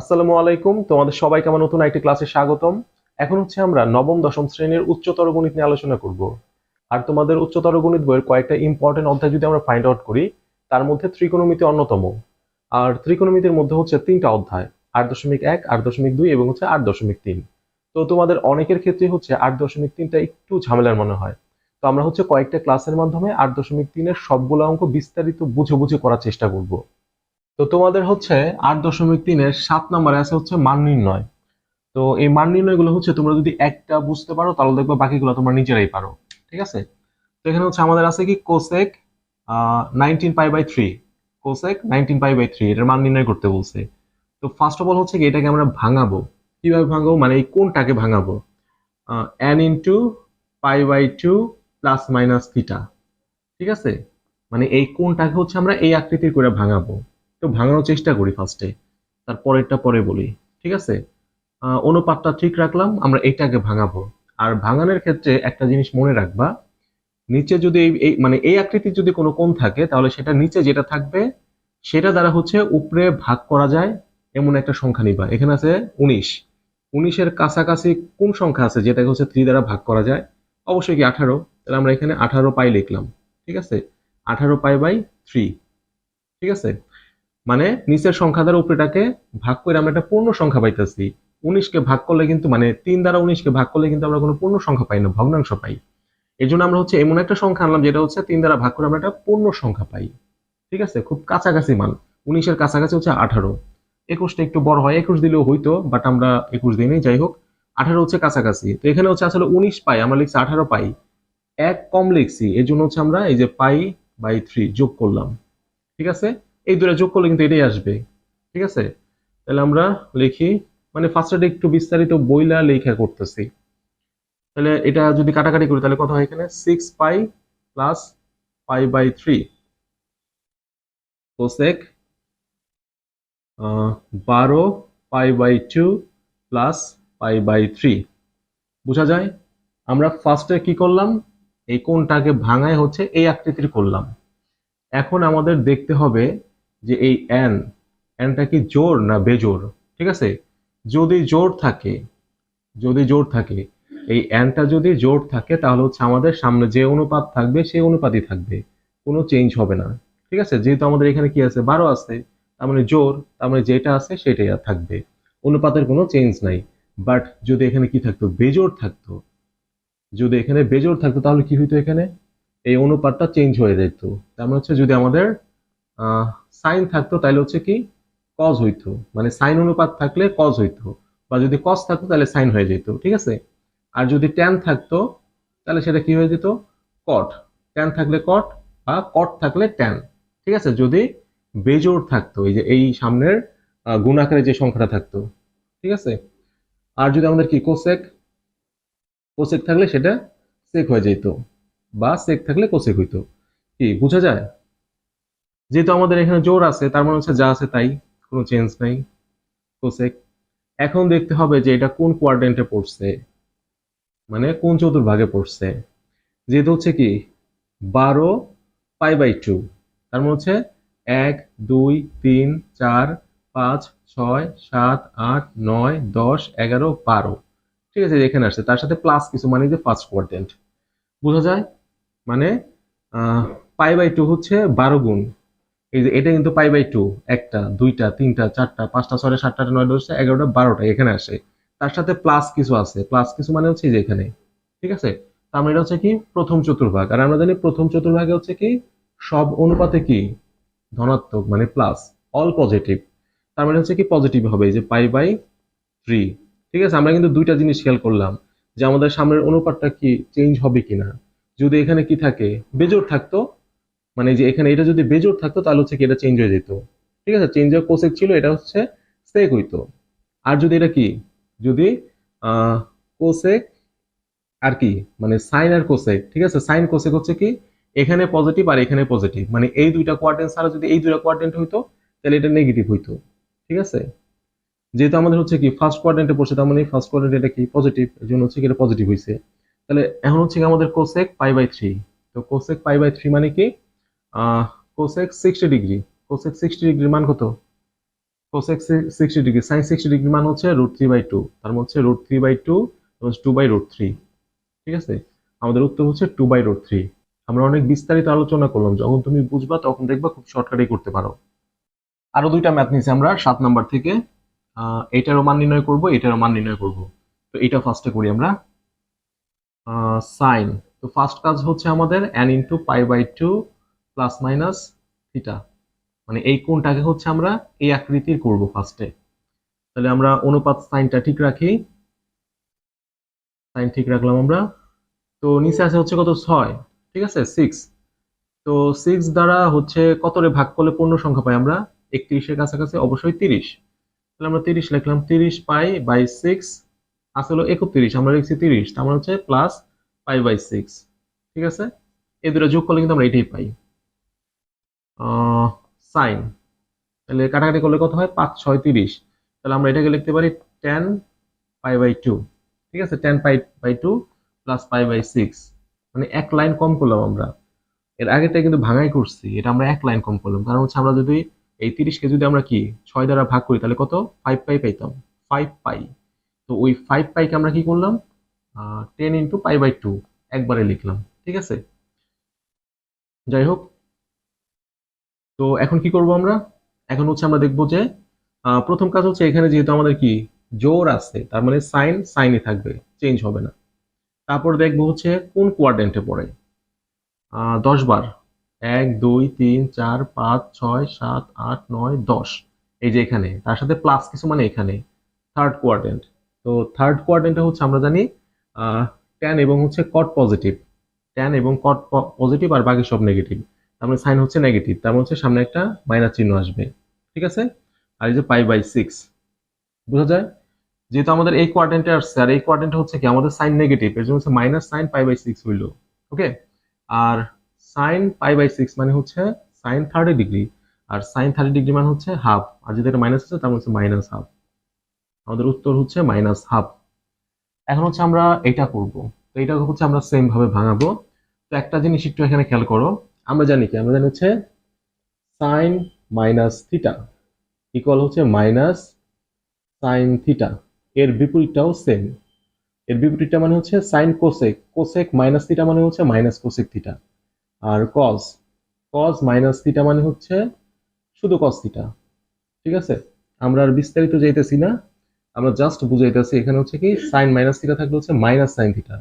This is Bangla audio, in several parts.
আসসালামু আলাইকুম, তোমাদের সবাইকে আমার নতুন একটি ক্লাসে স্বাগতম। এখন হচ্ছে আমরা নবম দশম শ্রেণীর উচ্চতর গণিত নিয়ে আলোচনা করব। আর তোমাদের উচ্চতর গণিত বইয়ের কয়েকটা ইম্পর্টেন্ট অধ্যায় যদি আমরা ফাইন্ড আউট করি, তার মধ্যে ত্রিকোণমিতি অন্যতম। আর ত্রিকোণমিতির মধ্যে হচ্ছে তিনটা অধ্যায়: 8.1, 8.2 এবং হচ্ছে 8.3। তো তোমাদের অনেকের ক্ষেত্রে হচ্ছে 8.3টা একটু ঝামেলার মনে হয়। তো আমরা হচ্ছে কয়েকটা ক্লাসের মাধ্যমে 8.3-এর সবগুলো অঙ্ক বিস্তারিত বুঝে বুঝে করার চেষ্টা করব। তো তোমাদের হচ্ছে 8.3-এর 7 নম্বরে আছে হচ্ছে মান নির্ণয়। তো এই মান নির্ণয় গুলো হচ্ছে তোমরা যদি একটা বুঝতে পারো তাহলে দেখবে বাকিগুলো তোমরা নিজেরাই পারো। ঠিক আছে? তো এখানে হচ্ছে আমাদের আছে কি cosec 19 pi by 3। Cosec 19 pi by 3 এটার মান নির্ণয় করতে বলছে। তো ফার্স্ট অফ অল হচ্ছে কি এটাকে আমরা ভাঙাবো। কিভাবে ভাঙাবো মানে এই কোণটাকে ভাঙাবো n into pi by 2 plus minus theta. ঠিক আছে? মানে এই কোণটাকে হচ্ছে আমরা এই আকৃতির করে ভাঙাবো। তো ভাঙানোর চেষ্টা করি ফার্স্টে, তারপরেরটা পরে বলি। ঠিক আছে? অনুপাতটা ঠিক রাখলাম, আমরা এটাকে ভাঙাবো। আর ভাঙানোর ক্ষেত্রে একটা জিনিস মনে রাখবা, নিচে যদি মানে এই আকৃতির যদি কোনো কোণ থাকে তাহলে সেটা নিচে যেটা থাকবে সেটা দ্বারা হচ্ছে উপরে ভাগ করা যায় এমন একটা সংখ্যা নিবা। এখানে আছে 19। 19-এর কাছাকাছি কোন সংখ্যা আছে যেটাকে হচ্ছে 3 দ্বারা ভাগ করা যায়? অবশ্যই কি 18। তাহলে আমরা এখানে 18 পাই লিখলাম। ঠিক আছে? 18 পাই বাই 3। ঠিক আছে? মানে নিচের সংখ্যা দ্বারা উপরেটাকে ভাগ করে আমরা একটা পূর্ণ সংখ্যা পাইতেছি। 19কে ভাগ করলে কিন্তু মানে 3 দ্বারা 19কে ভাগ করলে কিন্তু আমরা কোনো পূর্ণ সংখ্যা পাই না, ভগ্নাংশ পাই। এই জন্য আমরা হচ্ছে এমন একটা সংখ্যা আনলাম যেটা হচ্ছে 3 দ্বারা ভাগ করে আমরা একটা পূর্ণ সংখ্যা পাই। ঠিক আছে? খুব কাছাকাছি মান। 19-এর কাছাকাছি হচ্ছে 18। 21টা একটু বড় হয়, 21 দিলেও হইতো, বাট আমরা 21 দিই নাই। যাই হোক, 18 হচ্ছে কাছাকাছি। তো এখানে হচ্ছে আসলে 19 পাই, আমরা লিখছি 18 পাই। এক কম লিখছি, এর জন্য হচ্ছে আমরা এই যে পাই বাই 3 যোগ করলাম। ঠিক আছে? এই দুটো যোগ করলে কিন্তু এটাই আসবে। ঠিক আছে? তাহলে আমরা লিখি, মানে ফার্স্টে একটু বিস্তারিত বইলা লেখা করতেছি। তাহলে এটা যদি কাটাকাটি করি তাহলে কত হয়? এখানে 6 pi plus pi by 3 cosec 12 pi by 2 plus pi by 3। বোঝা যায়? আমরা ফার্স্টে কি করলাম? এই কোণটাকে ভাঙায় হচ্ছে এই আকৃতির করলাম। এখন আমাদের দেখতে হবে যে এই এনটা কি জোড় না বেজোড়। ঠিক আছে? যদি জোড় থাকে, যদি জোড় থাকে, এই এনটা যদি জোড় থাকে তাহলে হচ্ছে আমাদের সামনে যে অনুপাত থাকবে সেই অনুপাতই থাকবে, কোনো চেঞ্জ হবে না। ঠিক আছে? যেহেতু আমাদের এখানে কি আছে, 12 আছে, তার মানে জোড়, তার মানে যেটা আছে সেটাই থাকবে, অনুপাতের কোনো চেঞ্জ নাই। বাট যদি এখানে কি থাকতো, বেজোড় থাকতো, যদি এখানে বেজোড় থাকতো তাহলে কি হইতো? এখানে এই অনুপাতটা চেঞ্জ হয়ে যেত। তার মানে হচ্ছে যদি আমাদের সাইন থাকতো তাহলে হচ্ছে কি কজ হইতো, মানে সাইন অনুপাত থাকলে কজ হইতো, বা যদি কজ থাকতো তাহলে সাইন হয়ে যেত। ঠিক আছে? আর যদি ট্যান থাকতো তাহলে সেটা কি হয়ে যেত? কট। ট্যান থাকলে কট, বা কট থাকলে ট্যান। ঠিক আছে? যদি বেজোড় থাকতো, এই যে এই সামনের গুণ আকারে যে সংখ্যাটা থাকতো। ঠিক আছে? আর যদি আমাদের কি কোসেক, কোসেক থাকলে সেটা সেক হয়ে যেত, বা সেক থাকলে কোসেক হইতো। কি বোঝা যায়? যেহেতু আমাদের এখানে জোর আছে তার মানে হচ্ছে যা আছে তাই, কোনো চেঞ্জ নাই, কোসেক। এখন দেখতে হবে যে এটা কোন কোয়াড্রেন্টে পড়ছে, মানে কোন চতুর্ভাগে পড়ছে। যেহেতু হচ্ছে কি 12 পাই বাই 2, তার মানে হচ্ছে 1 2 3 4 5 6 7 8 9 10 11 12। ঠিক আছে? এখানে আসছে তার সাথে প্লাস কিছু, মানে যে ফার্স্ট কোয়াড্রেন্ট। বোঝা যায়? মানে পাই বাই 2 হচ্ছে 12 গুণ, এই যে এটা কিন্তু পাই বাই 2, একটা দুইটা তিনটা চারটা পাঁচটা ছয়টা সাতটা আটটা নয়টা 10টা 11টা 12টা এখানে আসে। তার সাথে প্লাস কিছু আছে, প্লাস কিছু মানে হচ্ছে এই যে এখানে। ঠিক আছে? তার মানে এটা হচ্ছে কি প্রথম চতুর্ভাগ। আর আমরা জানি প্রথম চতুর্ভাগে হচ্ছে কি সব অনুপাতে কি ধনাত্মক, মানে প্লাস, অল পজিটিভ। তার মানে হচ্ছে কি পজিটিভ হবে, এই যে পাই বাই 3। ঠিক আছে? আমরা কিন্তু দুইটা জিনিস খেয়াল করলাম, যে আমাদের সামনের অনুপাতটা কি চেঞ্জ হবে কিনা। যদি এখানে কি থাকে, বেজোড় থাকতো, মানে যে এখানে এটা যদি বেজোড় থাকতো তাহলে হচ্ছে কি এটা চেঞ্জ হয়ে যেত। ঠিক আছে? চেঞ্জ হয়ে কোসেক ছিল, এটা হচ্ছে সেক হইতো। আর যদি এটা কি, যদি আহ কোসেক আর কি, মানে সাইন আর কোসেক। ঠিক আছে? সাইন কোসেক হচ্ছে কি এখানে পজিটিভ আর এখানে পজিটিভ, মানে এই দুইটা কোয়াড্রেন্ট ছাড়া যদি এই দুইটা কোয়াড্রেন্ট হইতো তাহলে এটা নেগেটিভ হইতো। ঠিক আছে? যেহেতু আমাদের হচ্ছে কি ফার্স্ট কোয়াড্রেন্টে পড়ছে, তার মানে ফার্স্ট কোয়াড্রেন্ট এটা কি পজিটিভ, এর জন্য হচ্ছে কি এটা পজিটিভ হইছে। তাহলে এখন হচ্ছে কি আমাদের কোসেক পাই বাই 3। তো কোসেক পাই বাই 3 মানে কি, কোসেক 60 ডিগ্রি। কোসেক 60 ডিগ্রির মান কত? কোসেক 60 ডিগ্রি, সাইন 60 ডিগ্রি মান হচ্ছে √3/2, তার মানে হচ্ছে √3/2 এবং 2/√3। ঠিক আছে, আমাদের উত্তর হচ্ছে 2/√3। আমরা অনেক বিস্তারিত আলোচনা করলাম, যখন তুমি বুঝবা তখন দেখবা খুব শর্টকাটেই করতে পারো। আরো দুইটা ম্যাথ নিয়েছি আমরা 7 নাম্বার থেকে। এটারও মান নির্ণয় করব, এটারও মান নির্ণয় করব। তো এটা ফার্স্টে করি আমরা। সাইন, তো ফার্স্ট কাজ হচ্ছে আমাদের n × π/2 প্লাস মাইনাস থিটা, মানে এই কোণটাকে হচ্ছে আমরা এই আকৃতির করব ফার্স্টে। তাহলে আমরা অনুপাত সাইনটা ঠিক রাখি, সাইন ঠিক রাখলাম আমরা। তো নিচে আছে হচ্ছে কত, 6, ঠিক আছে 6। তো 6 দ্বারা হচ্ছে কতরে ভাগ করলে পূর্ণ সংখ্যা পাই আমরা, 31-এর কাছাকাছি, অবশ্যই 30। তাহলে আমরা 30 লিখলাম, 30π/6 আসলে 31, আমরা লিখছি 30, তার মানে হচ্ছে প্লাস π/6। ঠিক আছে, এই দুটো যোগ করলে কিন্তু আমরা এটাই পাই। সাইন, তাহলে কাটাকাটি করলে কত হয়, 5 6 30, তাহলে আমরা এটাকে লিখতে পারি 10π/2। ঠিক আছে, 10π/2 প্লাস π/6, মানে এক লাইন কম করলাম আমরা। এর আগেটা কিন্তু ভাঙাই করছি, এটা আমরা এক লাইন কম করলাম, কারণ হচ্ছে আমরা যদি এই 30কে যদি আমরা কি 6 দ্বারা ভাগ করি তাহলে কত, 5π পাইতাম, 5π। তো ওই 5πকে আমরা কি করলাম, 10 × π/2 একবারে লিখলাম। ঠিক আছে, যাই হোক। তো এখন কি করব আমরা, এখন হচ্ছে আমরা দেখবো যে প্রথম কাজ হচ্ছে এখানে যেহেতু আমাদের কি জোর আছে, তার মানে সাইন সাইনই থাকবে, চেঞ্জ হবে না। তারপর দেখবো হচ্ছে কোন কোয়াড্রেন্টে পড়ে, 10 বার, 1 2 3 4 5 6 7 8 9 10, এই যে এখানে তার সাথে প্লাস কিছু, মানে এখানে থার্ড কোয়াড্রেন্ট। তো থার্ড কোয়াড্রেন্টে হচ্ছে আমরা জানি ট্যান এবং হচ্ছে কট পজিটিভ, ট্যান এবং কট পজিটিভ আর বাকি সব নেগেটিভ, তার মানে সাইন হচ্ছে নেগেটিভ, তার মানে হচ্ছে সামনে একটা মাইনাস চিহ্ন আসবে। ঠিক আছে, আর এই যে π/6 বোঝা যায়, যেহেতু আমাদের এই কোয়াড্রেন্টে আসছে আর এই কোয়াড্রেন্টে হচ্ছে কি আমাদের সাইন নেগেটিভ, এর জন্য হচ্ছে মাইনাস সাইন π/6 হইলো। ওকে, আর সাইন π/6 মানে হচ্ছে সাইন 30 ডিগ্রি, আর সাইন 30 ডিগ্রি মানে হচ্ছে হাফ, আর যদি এটা মাইনাস আছে তার মানে হচ্ছে মাইনাস হাফ। আমাদের উত্তর হচ্ছে মাইনাস হাফ। এখন হচ্ছে আমরা এটা করব, তো এটা হচ্ছে আমরা সেম ভাবে ভাঙাবো। তো একটা জিনিস একটু এখানে খেয়াল করো, আমরা জানি কি, আমরা জানি হচ্ছে সাইন মাইনাস থিটা ইকুয়াল হচ্ছে মাইনাস সাইন থিটা, এর বিপরীতটাও সেম। এর বিপরীতটা মানে হচ্ছে sign cosec, cosec minus theta মানে হচ্ছে মাইনাস কোসেক থিটা। আর কজ, কজ মাইনাস থিটা মানে হচ্ছে শুধু কস থিটা। ঠিক আছে, আমরা আর বিস্তারিত যাইতেছি না, আমরা জাস্ট বুঝাইতেছি এখানে হচ্ছে কি সাইন মাইনাস থিটা থাকলে হচ্ছে মাইনাস সাইন থিটা,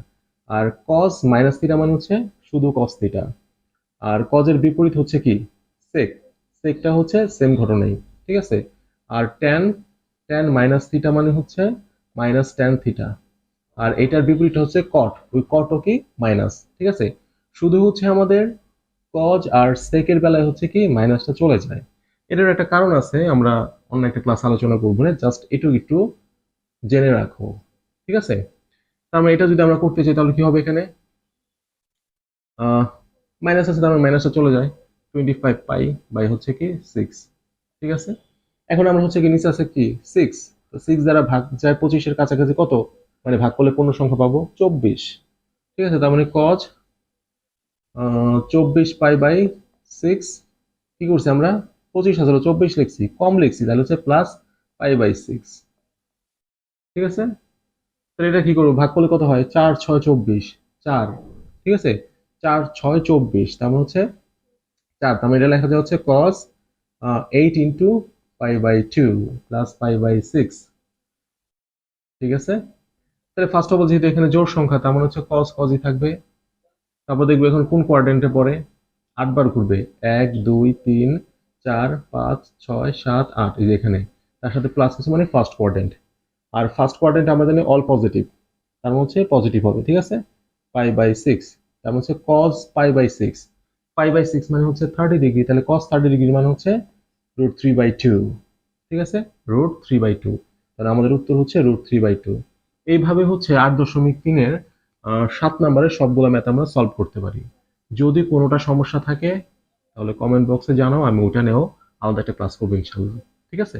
আর কস মাইনাস থিটা মানে হচ্ছে শুধু কস থিটা। আর কজের বিপরীত হচ্ছে কি সেক, সেকটা হচ্ছে সেম ঘটনাই। ঠিক আছে, আর ট্যান, ট্যান মাইনাস থিটা মানে হচ্ছে মাইনাস ট্যান থিটা, আর এটার বিপরীত হচ্ছে কট, ওই কটও কি মাইনাস। ঠিক আছে, শুধু হচ্ছে আমাদের কজ আর সেকের বেলায় হচ্ছে কি মাইনাসটা চলে যায়। এটার একটা কারণ আছে, আমরা অন্য একটা ক্লাস আলোচনা করবো না, জাস্ট একটু একটু জেনে রাখো। ঠিক আছে, তার মানে এটা যদি আমরা করতে চাই তাহলে কি হবে, এখানে মাইনাস আছে তার মানে মাইনাসটা চলে যায়, 25π হচ্ছে কি 6। ঠিক আছে, এখন আমরা হচ্ছে কি নিচে আছে কি 6, তো 6 দ্বারা ভাগ যায় 25-এর কাছাকাছি কত, মানে ভাগ করলে পূর্ণ সংখ্যা পাবো 24। ঠিক আছে, তার মানে কজ 24π/6, কি করছি আমরা 25 আসলে 24 লিখছি, কম লিখছি, তাহলে হচ্ছে প্লাস π/6। ঠিক আছে, তাহলে এটা কি করবো, ভাগ করলে কত হয়, 4 6 24, 4। ঠিক আছে, 4 6 24, তার মানে হচ্ছে 4, তার মানে এটা লেখা যায় হচ্ছে cos 8 × π/2 প্লাস π/6। ঠিক আছে, তাহলে ফার্স্ট অফ অল যেহেতু এখানে জোড় সংখ্যা, তার মানে হচ্ছে cos cosই থাকবে। তারপর দেখবো এখন কোন কোয়াড্রেন্টে পড়ে, 8 বার ঘুরবে, 1 2 3 4 5 6 7 8, এই যে এখানে তার সাথে প্লাস কিছু মানে ফার্স্ট কোয়াড্রেন্ট। আর ফার্স্ট কোয়াড্রেন্ট আমরা জানি অল পজিটিভ, তার মানে হচ্ছে পজিটিভ হবে। ঠিক আছে, π/6, তার মানে হচ্ছে cos π/6, π/6 মানে হচ্ছে 30 ডিগ্রি, তাহলে cos 30 ডিগ্রি মানে হচ্ছে √3/2। ঠিক আছে, √3/2, তাহলে আমাদের উত্তর হচ্ছে √3/2। এইভাবে হচ্ছে 8.3-এর 7 নম্বরের সবগুলো ম্যাথ আমরা সলভ করতে পারি। যদি কোনোটা সমস্যা থাকে তাহলে কমেন্ট বক্সে জানাও, আমি ওটা নিয়েও আলাদা একটা ক্লাস করবো ইনশাল্লাহ। ঠিক আছে।